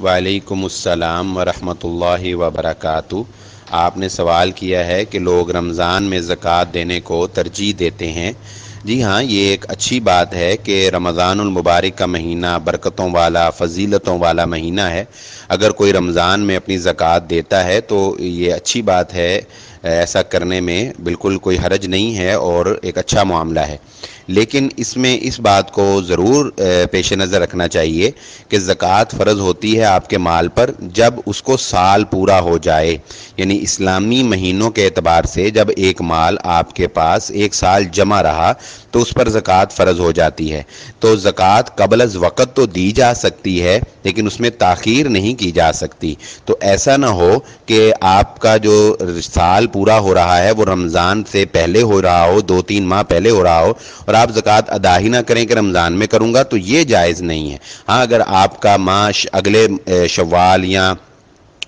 वालेकुम अस्सलाम वरहमतुल्लाहि वबरकातुहू। आपने सवाल किया है कि लोग रमज़ान में ज़कात देने को तरजीह देते हैं। जी हाँ, ये एक अच्छी बात है कि रमज़ानुल मुबारक का महीना बरकतों वाला, फ़जीलतों वाला महीना है। अगर कोई रमज़ान में अपनी ज़कात देता है तो ये अच्छी बात है। ऐसा करने में बिल्कुल कोई हरज नहीं है और एक अच्छा मामला है। लेकिन इसमें इस बात को ज़रूर पेश नज़र रखना चाहिए कि ज़कात फ़र्ज़ होती है आपके माल पर जब उसको साल पूरा हो जाए। यानी इस्लामी महीनों के एतबार से जब एक माल आपके पास एक साल जमा रहा तो उस पर ज़कात फ़र्ज़ हो जाती है। तो ज़कात क़ब्ल अज़ वक़्त तो दी जा सकती है, लेकिन उसमें ताख़ीर नहीं की जा सकती। तो ऐसा ना हो कि आपका जो साल पूरा हो रहा है वो रमज़ान से पहले हो रहा हो, 2-3 माह पहले हो रहा हो, और आप ज़कात अदा ही ना करें कि रमज़ान में करूँगा, तो ये जायज़ नहीं है। हाँ, अगर आपका माह अगले शव्वाल या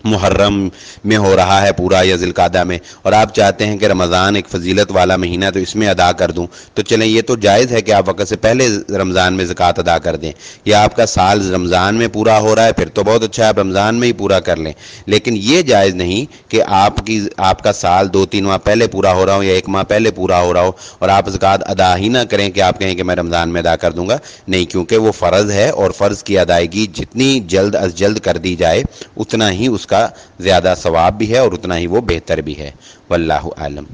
मुहर्रम में हो रहा है पूरा या ज़िलक़ादा में, और आप चाहते हैं कि रमज़ान एक फ़जीलत वाला महीना तो इसमें अदा कर दूं, तो चलें, ये तो जायज़ है कि आप वक़्त से पहले रमज़ान में ज़कात अदा कर दें। या आपका साल रमज़ान में पूरा हो रहा है, फिर तो बहुत अच्छा है, आप रमज़ान में ही पूरा कर लें। लेकिन ये जायज़ नहीं कि आपका साल 2-3 माह पहले पूरा हो रहा हो या 1 माह पहले पूरा हो रहा हो और आप ज़कात अदा ही ना करें कि आप कहें कि मैं रमज़ान में अदा कर दूंगा। नहीं, क्योंकि वो फ़र्ज़ है और फ़र्ज़ की अदायगी जितनी जल्द अज़ जल्द कर दी जाए उतना ही उसका ज़्यादा सवाब भी है और उतना ही वो बेहतर भी है। वल्लाहु आलम।